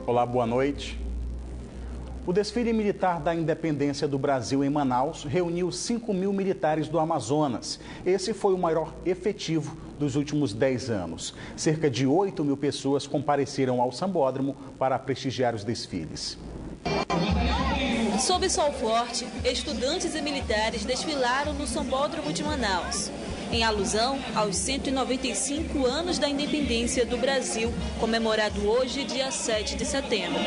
Olá, boa noite. O desfile militar da independência do Brasil em Manaus reuniu 5.000 militares do Amazonas. Esse foi o maior efetivo dos últimos 10 anos. Cerca de 8.000 pessoas compareceram ao sambódromo para prestigiar os desfiles. Sob sol forte, estudantes e militares desfilaram no sambódromo de Manaus, em alusão aos 195 anos da independência do Brasil, comemorado hoje, dia 7 de setembro.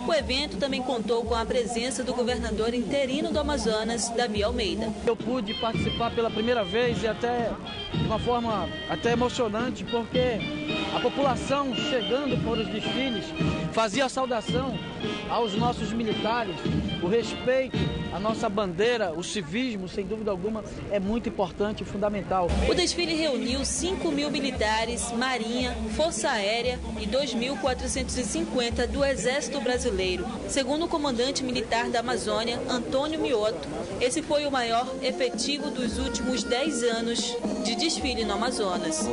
O evento também contou com a presença do governador interino do Amazonas, Davi Almeida. Eu pude participar pela primeira vez e até de uma forma até emocionante, porque a população chegando para os desfiles fazia a saudação aos nossos militares, o respeito à nossa bandeira, o civismo, sem dúvida alguma, é muito importante e fundamental. O desfile reuniu 5.000 militares, Marinha, Força Aérea e 2.450 do Exército Brasileiro. Segundo o comandante militar da Amazônia, Antônio Mioto, esse foi o maior efetivo dos últimos 10 anos de desfile no Amazonas.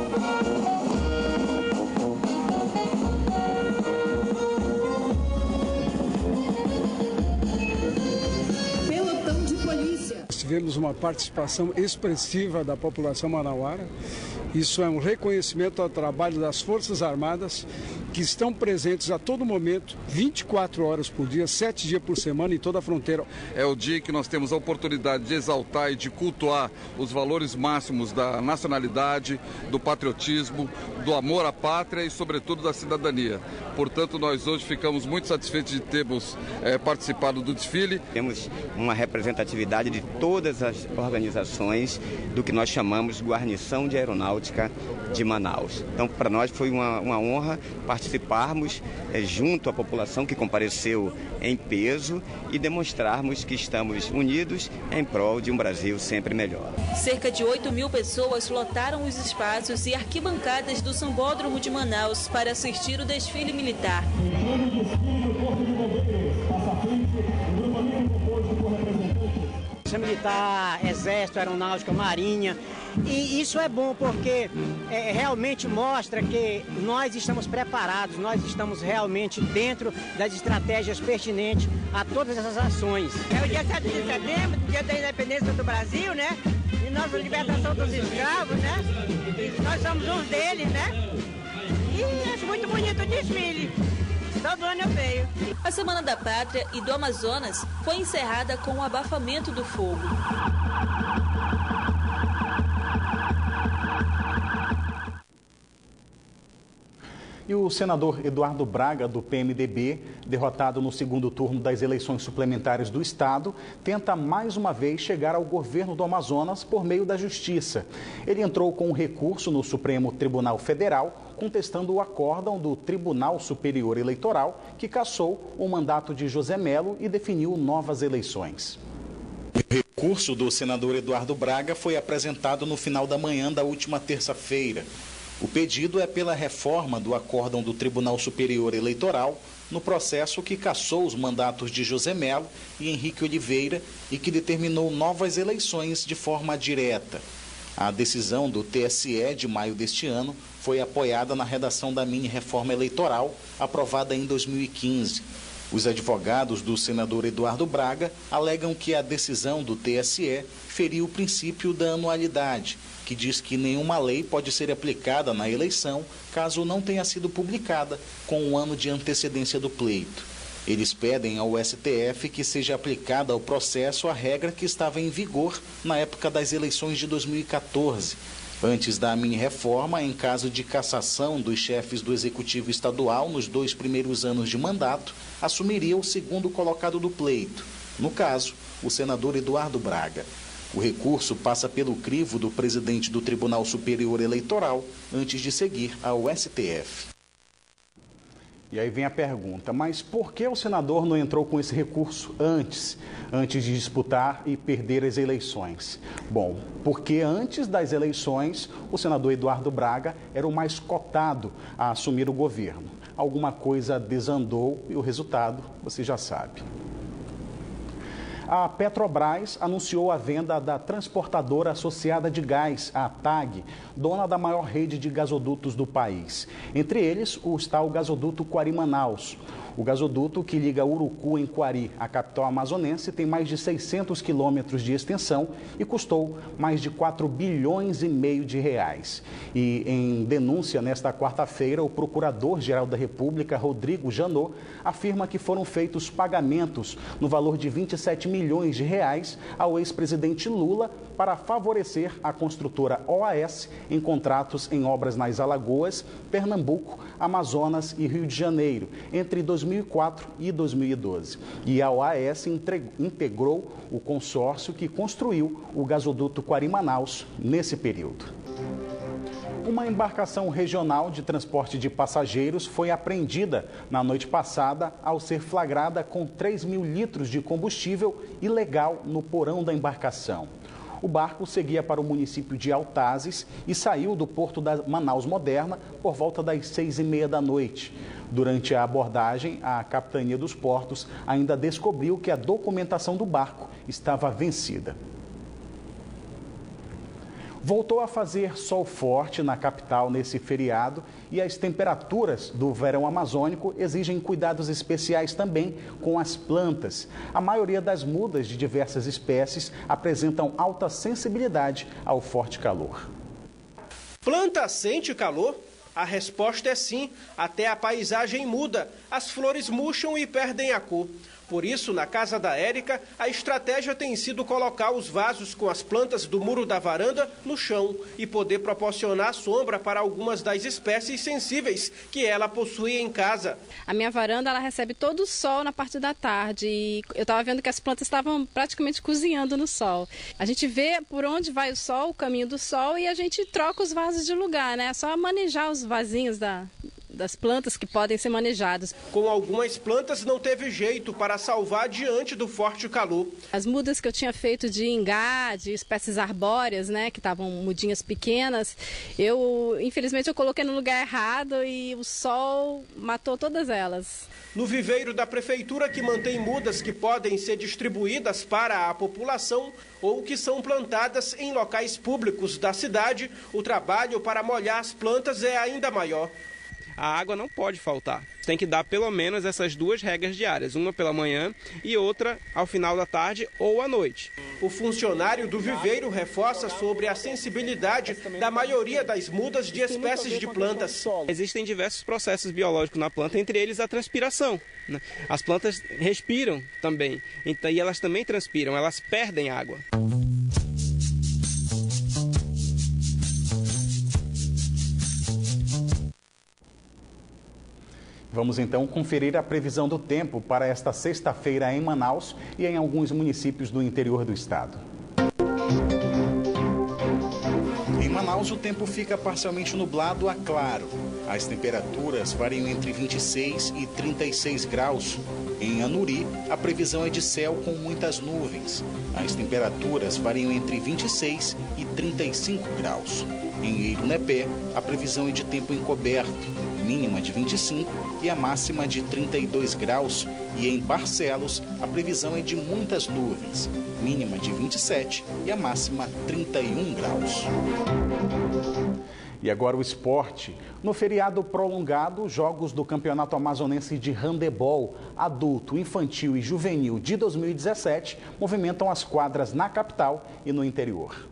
Tivemos uma participação expressiva da população manauara. Isso é um reconhecimento ao trabalho das Forças Armadas, que estão presentes a todo momento, 24 horas por dia, 7 dias por semana em toda a fronteira. É o dia que nós temos a oportunidade de exaltar e de cultuar os valores máximos da nacionalidade, do patriotismo, do amor à pátria e, sobretudo, da cidadania. Portanto, nós hoje ficamos muito satisfeitos de termos participado do desfile. Temos uma representatividade de todas as organizações do que nós chamamos Guarnição de Aeronáutica de Manaus. Então, para nós foi uma honra participarmos junto à população que compareceu em peso e demonstrarmos que estamos unidos em prol de um Brasil sempre melhor. Cerca de 8.000 pessoas lotaram os espaços e arquibancadas do Sambódromo de Manaus para assistir o desfile militar. Militar, Exército, Aeronáutica, Marinha, e isso é bom porque realmente mostra que nós estamos preparados, nós estamos realmente dentro das estratégias pertinentes a todas essas ações. É o dia 7 de setembro, dia da independência do Brasil, né? E nossa libertação dos escravos, né? E nós somos um deles, né? E acho muito bonito o desfile. Todo ano eu venho. A Semana da Pátria e do Amazonas foi encerrada com o abafamento do fogo. E o senador Eduardo Braga, do PMDB, derrotado no segundo turno das eleições suplementares do Estado, tenta mais uma vez chegar ao governo do Amazonas por meio da Justiça. Ele entrou com um recurso no Supremo Tribunal Federal, contestando o acórdão do Tribunal Superior Eleitoral, que cassou o mandato de José Melo e definiu novas eleições. O recurso do senador Eduardo Braga foi apresentado no final da manhã da última terça-feira. O pedido é pela reforma do acórdão do Tribunal Superior Eleitoral no processo que cassou os mandatos de José Melo e Henrique Oliveira e que determinou novas eleições de forma direta. A decisão do TSE de maio deste ano foi apoiada na redação da mini-reforma eleitoral aprovada em 2015. Os advogados do senador Eduardo Braga alegam que a decisão do TSE feriu o princípio da anualidade, que diz que nenhuma lei pode ser aplicada na eleição caso não tenha sido publicada com um ano de antecedência do pleito. Eles pedem ao STF que seja aplicada ao processo a regra que estava em vigor na época das eleições de 2014. Antes da mini-reforma, em caso de cassação dos chefes do Executivo Estadual nos 2 primeiros anos de mandato, assumiria o segundo colocado do pleito. No caso, o senador Eduardo Braga. O recurso passa pelo crivo do presidente do Tribunal Superior Eleitoral antes de seguir ao STF. E aí vem a pergunta, mas por que o senador não entrou com esse recurso antes de disputar e perder as eleições? Bom, porque antes das eleições, o senador Eduardo Braga era o mais cotado a assumir o governo. Alguma coisa desandou e o resultado você já sabe. A Petrobras anunciou a venda da Transportadora Associada de Gás, a TAG, dona da maior rede de gasodutos do país. Entre eles está o gasoduto Quari-Manaus. O gasoduto que liga Urucu, em Quari, a capital amazonense, tem mais de 600 quilômetros de extensão e custou mais de 4 bilhões e meio de reais. E em denúncia nesta quarta-feira, o Procurador-Geral da República, Rodrigo Janot, afirma que foram feitos pagamentos no valor de 27 milhões de reais ao ex-presidente Lula para favorecer a construtora OAS em contratos em obras nas Alagoas, Pernambuco, Amazonas e Rio de Janeiro, entre 2004 e 2012. E a OAS integrou o consórcio que construiu o gasoduto Quari-Manaus nesse período. Uma embarcação regional de transporte de passageiros foi apreendida na noite passada ao ser flagrada com 3 mil litros de combustível ilegal no porão da embarcação. O barco seguia para o município de Altazes e saiu do porto da Manaus Moderna por volta das 6h30 da noite. Durante a abordagem, a Capitania dos Portos ainda descobriu que a documentação do barco estava vencida. Voltou a fazer sol forte na capital nesse feriado e as temperaturas do verão amazônico exigem cuidados especiais também com as plantas. A maioria das mudas de diversas espécies apresentam alta sensibilidade ao forte calor. Planta sente calor? A resposta é sim, até a paisagem muda, as flores murcham e perdem a cor. Por isso, na casa da Érica, a estratégia tem sido colocar os vasos com as plantas do muro da varanda no chão e poder proporcionar sombra para algumas das espécies sensíveis que ela possui em casa. A minha varanda ela recebe todo o sol na parte da tarde e eu estava vendo que as plantas estavam praticamente cozinhando no sol. A gente vê por onde vai o sol, o caminho do sol, e a gente troca os vasos de lugar, né? É só manejar os vasinhos das plantas que podem ser manejadas. Com algumas plantas não teve jeito para salvar diante do forte calor. As mudas que eu tinha feito de ingá, de espécies arbóreas, né, que estavam mudinhas pequenas, infelizmente eu coloquei no lugar errado e o sol matou todas elas. No viveiro da prefeitura, que mantém mudas que podem ser distribuídas para a população ou que são plantadas em locais públicos da cidade, o trabalho para molhar as plantas é ainda maior. A água não pode faltar. Tem que dar pelo menos essas 2 regas diárias, uma pela manhã e outra ao final da tarde ou à noite. O funcionário do viveiro reforça sobre a sensibilidade da maioria das mudas de espécies de plantas. Existem diversos processos biológicos na planta, entre eles a transpiração, né? As plantas respiram também, então, e elas também transpiram, elas perdem água. Vamos então conferir a previsão do tempo para esta sexta-feira em Manaus e em alguns municípios do interior do estado. Em Manaus, o tempo fica parcialmente nublado a claro. As temperaturas variam entre 26 e 36 graus. Em Anuri, a previsão é de céu com muitas nuvens. As temperaturas variam entre 26 e 35 graus. Em Eirunepé, a previsão é de tempo encoberto, mínima de 25 e a máxima de 32 graus. E em Barcelos, a previsão é de muitas nuvens, mínima de 27 e a máxima 31 graus. E agora o esporte. No feriado prolongado, jogos do Campeonato Amazonense de Handebol Adulto, Infantil e Juvenil de 2017 movimentam as quadras na capital e no interior.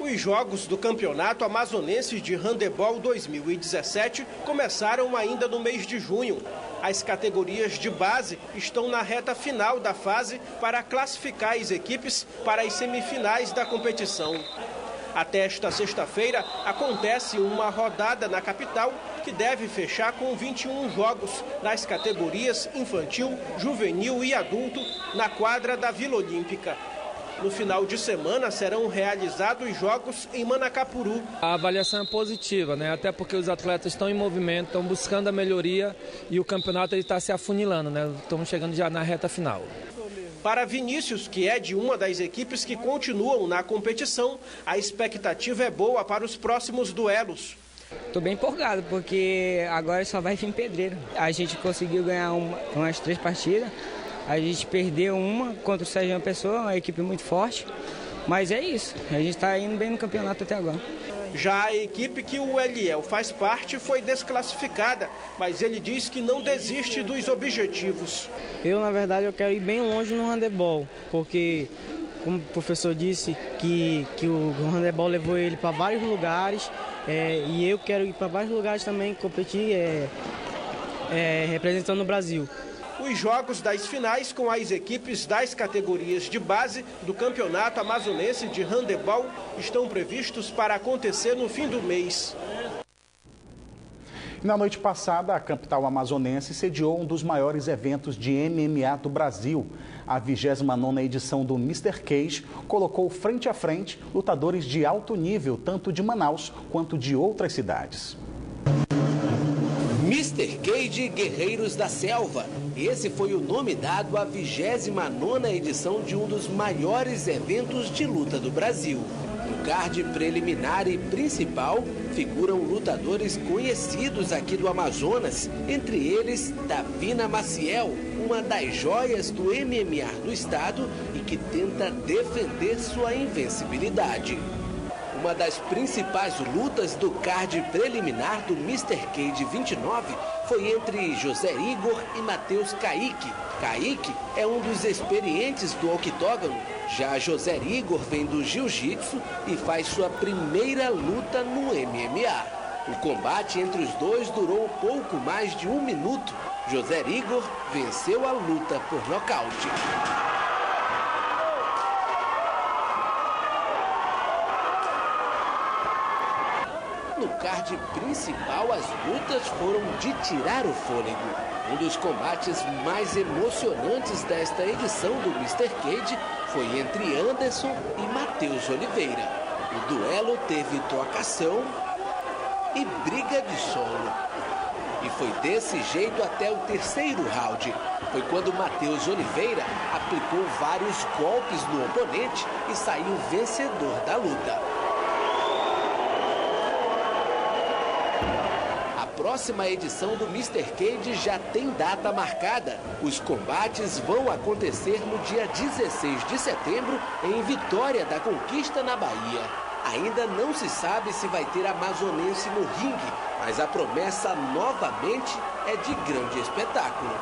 Os jogos do Campeonato Amazonense de Handebol 2017 começaram ainda no mês de junho. As categorias de base estão na reta final da fase para classificar as equipes para as semifinais da competição. Até esta sexta-feira acontece uma rodada na capital que deve fechar com 21 jogos nas categorias infantil, juvenil e adulto na quadra da Vila Olímpica. No final de semana serão realizados jogos em Manacapuru. A avaliação é positiva, né? Até porque os atletas estão em movimento, estão buscando a melhoria e o campeonato está se afunilando, né? Estamos chegando já na reta final. Para Vinícius, que é de uma das equipes que continuam na competição, a expectativa é boa para os próximos duelos. Estou bem empolgado, porque agora só vai vir pedreiro. A gente conseguiu ganhar umas 3 partidas A gente perdeu uma contra o Sergião Pessoa, uma equipe muito forte, mas é isso. A gente está indo bem no campeonato até agora. Já a equipe que o Eliel faz parte foi desclassificada, mas ele diz que não desiste dos objetivos. Na verdade, eu quero ir bem longe no handebol, porque, como o professor disse, que o handebol levou ele para vários lugares, e eu quero ir para vários lugares também, competir representando o Brasil. Os jogos das finais com as equipes das categorias de base do Campeonato Amazonense de Handebol estão previstos para acontecer no fim do mês. Na noite passada, a capital amazonense sediou um dos maiores eventos de MMA do Brasil. A 29ª edição do Mr. Cage colocou frente a frente lutadores de alto nível, tanto de Manaus quanto de outras cidades. Mr. Cage Guerreiros da Selva. Esse foi o nome dado à 29ª edição de um dos maiores eventos de luta do Brasil. No card preliminar e principal figuram lutadores conhecidos aqui do Amazonas, entre eles Davina Maciel, uma das joias do MMA do estado e que tenta defender sua invencibilidade. Uma das principais lutas do card preliminar do Mr. Cage 29 foi entre José Igor e Matheus Kaique. Kaique é um dos experientes do octógono, já José Igor vem do jiu-jitsu e faz sua primeira luta no MMA. O combate entre os dois durou pouco mais de 1 minuto. José Igor venceu a luta por nocaute. No card principal, as lutas foram de tirar o fôlego. Um dos combates mais emocionantes desta edição do Mr. Cage foi entre Anderson e Matheus Oliveira. O duelo teve trocação e briga de solo. E foi desse jeito até o 3º round. Foi quando Matheus Oliveira aplicou vários golpes no oponente e saiu vencedor da luta. A próxima edição do Mr. Cage já tem data marcada. Os combates vão acontecer no dia 16 de setembro em Vitória da Conquista, na Bahia. Ainda não se sabe se vai ter amazonense no ringue, mas a promessa novamente é de grande espetáculo.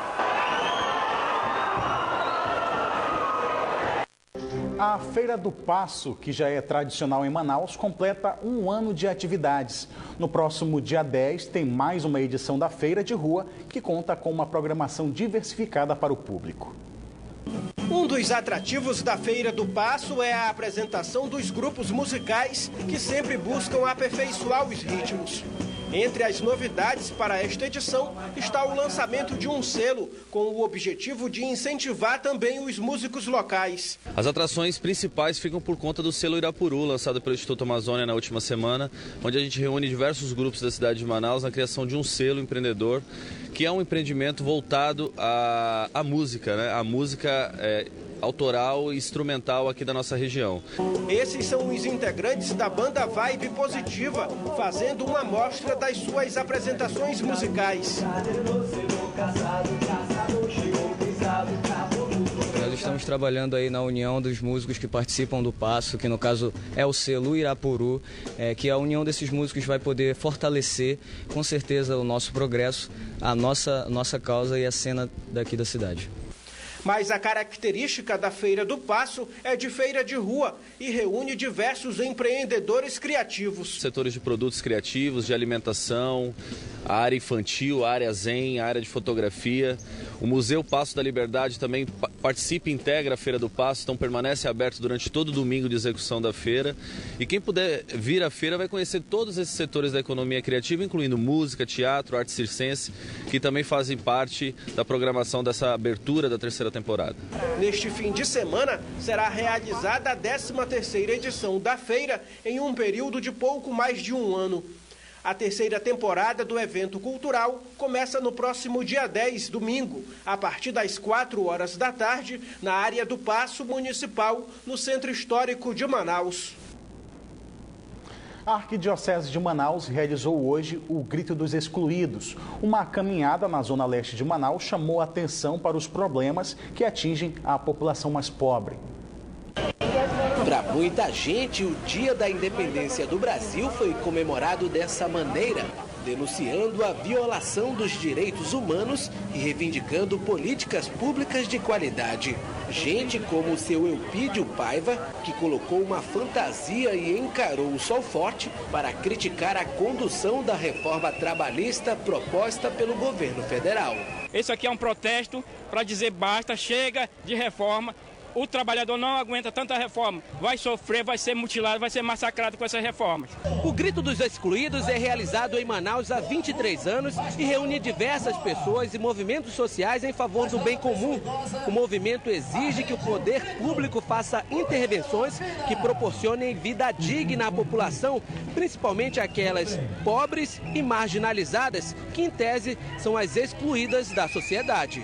A Feira do Passo, que já é tradicional em Manaus, completa 1 ano de atividades. No próximo dia 10, tem mais uma edição da Feira de Rua, que conta com uma programação diversificada para o público. Um dos atrativos da Feira do Passo é a apresentação dos grupos musicais que sempre buscam aperfeiçoar os ritmos. Entre as novidades para esta edição está o lançamento de um selo, com o objetivo de incentivar também os músicos locais. As atrações principais ficam por conta do selo Irapuru, lançado pelo Instituto Amazônia na última semana, onde a gente reúne diversos grupos da cidade de Manaus na criação de um selo empreendedor, que é um empreendimento voltado à música, né? A música autoral e instrumental aqui da nossa região. Esses são os integrantes da banda Vibe Positiva, fazendo uma amostra das suas apresentações musicais. Nós estamos trabalhando aí na união dos músicos que participam do Passo, que no caso é o selo Irapuru, que a união desses músicos vai poder fortalecer com certeza o nosso progresso, a nossa causa e a cena daqui da cidade. Mas a característica da Feira do Passo é de feira de rua e reúne diversos empreendedores criativos. Setores de produtos criativos, de alimentação, a área infantil, a área zen, a área de fotografia. O Museu Passo da Liberdade também participa e integra a Feira do Passo, então permanece aberto durante todo o domingo de execução da feira. E quem puder vir à feira vai conhecer todos esses setores da economia criativa, incluindo música, teatro, arte circense, que também fazem parte da programação dessa abertura da 3ª temporada. Neste fim de semana será realizada a 13ª edição da feira em um período de pouco mais de 1 ano. A 3ª temporada do evento cultural começa no próximo dia 10, domingo, a partir das 4 horas da tarde, na área do Paço Municipal, no Centro Histórico de Manaus. A Arquidiocese de Manaus realizou hoje o Grito dos Excluídos. Uma caminhada na zona leste de Manaus chamou a atenção para os problemas que atingem a população mais pobre. Para muita gente, o Dia da Independência do Brasil foi comemorado dessa maneira, denunciando a violação dos direitos humanos e reivindicando políticas públicas de qualidade. Gente como o seu Eupídio Paiva, que colocou uma fantasia e encarou o sol forte para criticar a condução da reforma trabalhista proposta pelo governo federal. Esse aqui é um protesto para dizer basta, chega de reforma. O trabalhador não aguenta tanta reforma, vai sofrer, vai ser mutilado, vai ser massacrado com essas reformas. O Grito dos Excluídos é realizado em Manaus há 23 anos e reúne diversas pessoas e movimentos sociais em favor do bem comum. O movimento exige que o poder público faça intervenções que proporcionem vida digna à população, principalmente aquelas pobres e marginalizadas, que em tese são as excluídas da sociedade.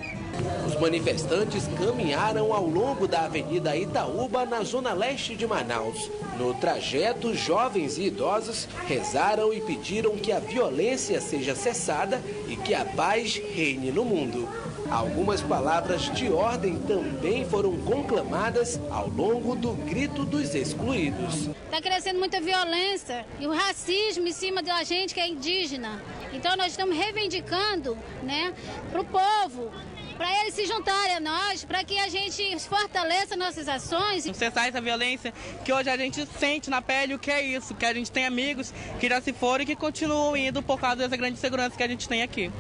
Os manifestantes caminharam ao longo da Avenida Itaúba, na zona leste de Manaus. No trajeto, jovens e idosos rezaram e pediram que a violência seja cessada e que a paz reine no mundo. Algumas palavras de ordem também foram conclamadas ao longo do Grito dos Excluídos. Está crescendo muita violência e o racismo em cima da gente que é indígena. Então nós estamos reivindicando, para o povo, para eles se juntarem a nós, para que a gente fortaleça nossas ações. Cessar essa violência que hoje a gente sente na pele, o que é isso, que a gente tem amigos que já se foram e que continuam indo por causa dessa grande segurança que a gente tem aqui.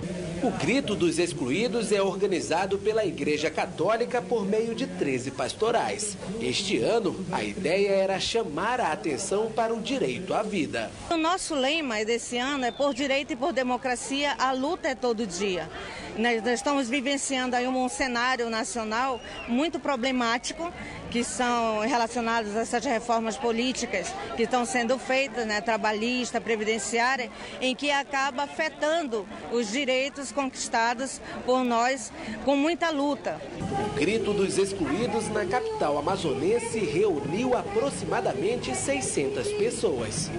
O Grito dos Excluídos é organizado pela Igreja Católica por meio de 13 pastorais. Este ano, a ideia era chamar a atenção para o direito à vida. O nosso lema desse ano é por direito e por democracia, a luta é todo dia. Nós estamos vivenciando aí um cenário nacional muito problemático, que são relacionados a essas reformas políticas que estão sendo feitas, trabalhista, previdenciária, em que acaba afetando os direitos conquistados por nós com muita luta. O Grito dos Excluídos na capital amazonense reuniu aproximadamente 600 pessoas.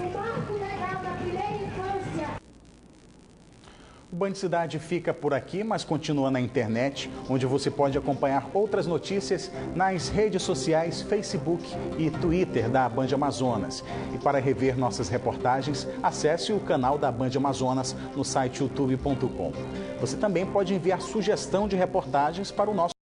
O Band Cidade fica por aqui, mas continua na internet, onde você pode acompanhar outras notícias nas redes sociais Facebook e Twitter da Band Amazonas. E para rever nossas reportagens, acesse o canal da Band Amazonas no site youtube.com. Você também pode enviar sugestão de reportagens para o nosso